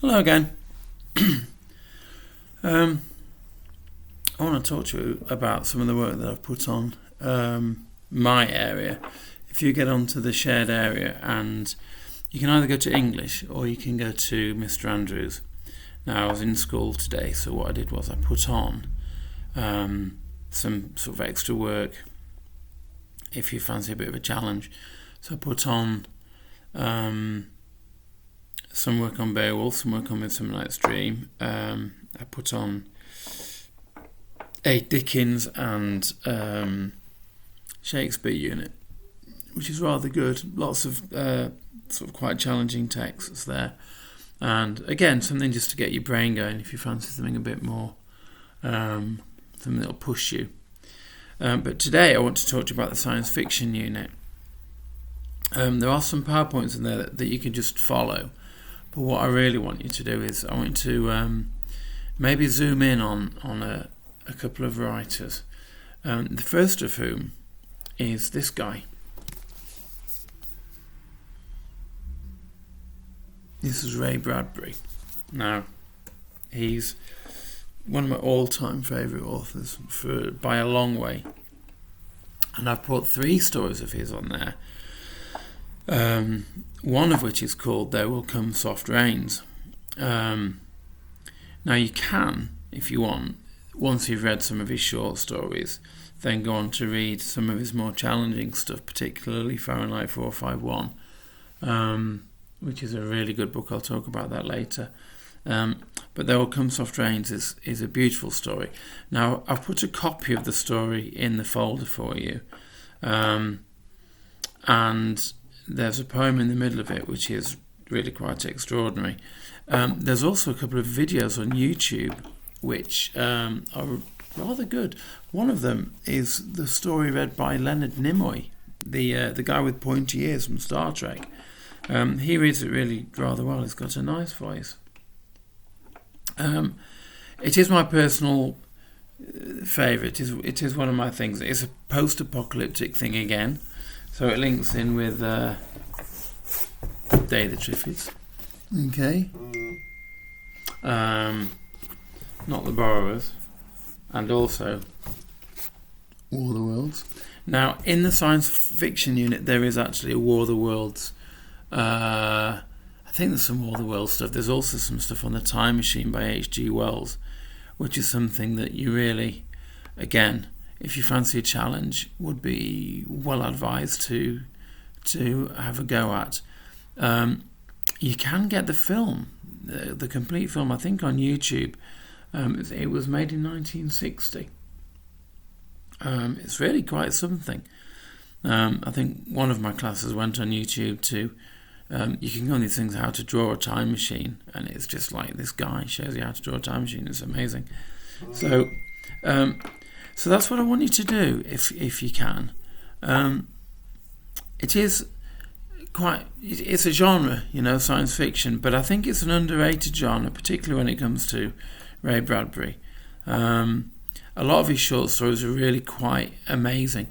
Hello again. I want to talk to you about some of the work that I've put on my area. If you get onto the shared area, and you can either go to English or you can go to Mr. Andrews. Now, I was in school today, so what I did was I put on some sort of extra work if you fancy a bit of a challenge. So I put on some work on Beowulf, some work on Midsummer Night's Dream. I put on a Dickens and Shakespeare unit, which is rather good. Lots of sort of quite challenging texts there. And again, something just to get your brain going if you fancy something a bit more, something that'll push you. But today I want to talk to you about the science fiction unit. There are some PowerPoints in there that you can just follow. But what I really want you to do is I want you to maybe zoom in on a couple of writers. The first of whom is this guy. This is Ray Bradbury. Now, he's one of my all-time favourite authors by a long way. And I've put 3 stories of his on there. One of which is called There Will Come Soft Rains. Now you can, if you want, once you've read some of his short stories, then go on to read some of his more challenging stuff, particularly Fahrenheit 451, which is a really good book. I'll talk about that later. But There Will Come Soft Rains is a beautiful story. Now, I've put a copy of the story in the folder for you. And there's a poem in the middle of it, which is really quite extraordinary. There's also a couple of videos on YouTube, which are rather good. One of them is the story read by Leonard Nimoy, the guy with pointy ears from Star Trek. He reads it really rather well. He's got a nice voice. It is my personal favourite. It is one of my things. It's a post-apocalyptic thing again, so it links in with Day of the Triffids. Okay. Not the Borrowers, and also War of the Worlds. Now, in the science fiction unit, there is actually a War of the Worlds. I think there's some War of the Worlds stuff. There's also some stuff on the Time Machine by H.G. Wells, which is something that you really, again, if you fancy a challenge, would be well advised to have a go at. You can get the film, the complete film, I think, on YouTube. It was made in 1960. It's really quite something. I think one of my classes went on YouTube to. You can go on these things, how to draw a time machine, and it's just like this guy shows you how to draw a time machine. It's amazing. So that's what I want you to do if you can. It is it's a genre, science fiction, but I think it's an underrated genre, particularly when it comes to Ray Bradbury. A lot of his short stories are really quite amazing.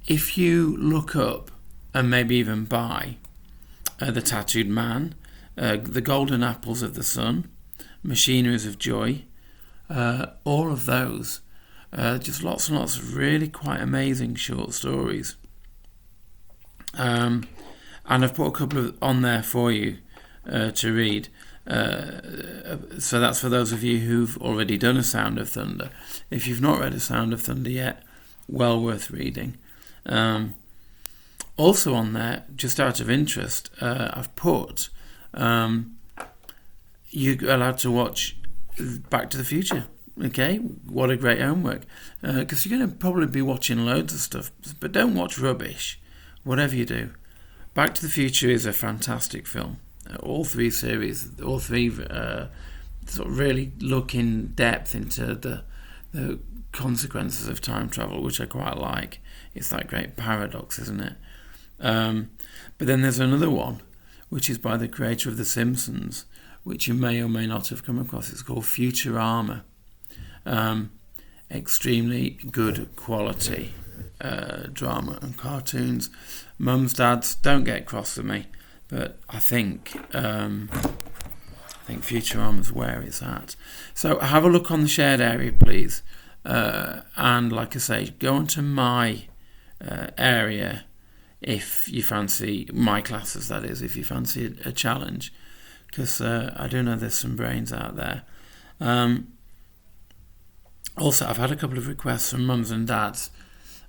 If you look up and maybe even buy The Tattooed Man, The Golden Apples of the Sun, Machineries of Joy, all of those, just lots and lots of really quite amazing short stories. And I've put a couple on there for you to read. So that's for those of you who've already done A Sound of Thunder. If you've not read A Sound of Thunder yet, well worth reading. Also on there, just out of interest, I've put you're allowed to watch Back to the Future. Okay, what a great homework. Because you're going to probably be watching loads of stuff, but don't watch rubbish, whatever you do. Back to the Future is a fantastic film. All 3 series, all 3 sort of really look in depth into the consequences of time travel, which I quite like. It's that great paradox, isn't it? But then there's another one, which is by the creator of The Simpsons, which you may or may not have come across. It's called Futurama. Extremely good quality drama and cartoons. Mums, dads, don't get cross with me, but I think I think Futurama's where it's at. So have a look on the shared area, please. And like I say, go onto my area if you fancy, my classes that is, if you fancy a challenge, because I do know there's some brains out there. Also, I've had a couple of requests from mums and dads.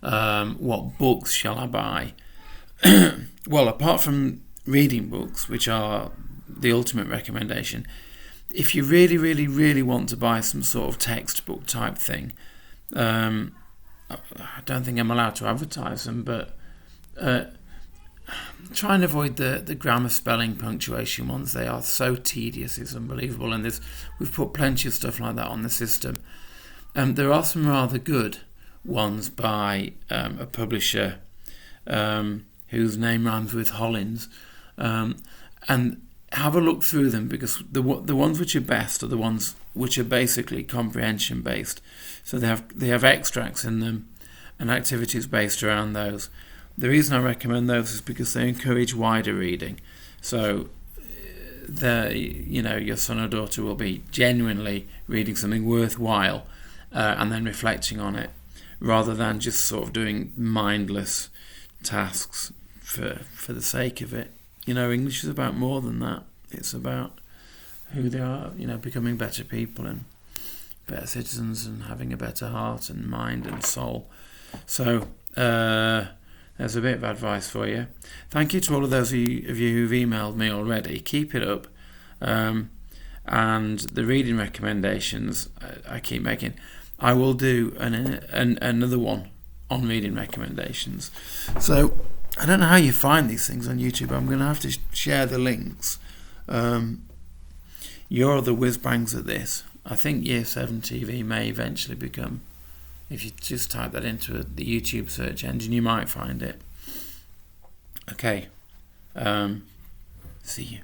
What books shall I buy? Well, apart from reading books, which are the ultimate recommendation, if you really, really, really want to buy some sort of textbook type thing, I don't think I'm allowed to advertise them, but try and avoid the grammar, spelling, punctuation ones. They are so tedious, it's unbelievable, and we've put plenty of stuff like that on the system. There are some rather good ones by a publisher whose name rhymes with Hollins, and have a look through them, because the ones which are best are the ones which are basically comprehension based. So they have extracts in them and activities based around those. The reason I recommend those is because they encourage wider reading. So your son or daughter will be genuinely reading something worthwhile and then reflecting on it, rather than just sort of doing mindless tasks for the sake of it. English is about more than that. It's about who they are, becoming better people and better citizens and having a better heart and mind and soul. So there's a bit of advice for you. Thank you to all of those of you who've emailed me already. Keep it up. And the reading recommendations I keep making, I will do another one on reading recommendations. So I don't know how you find these things on YouTube. I'm going to have to share the links. You're the whiz bangs at this. I think Y7TV may eventually become, if you just type that into the YouTube search engine, you might find it. Okay. See you.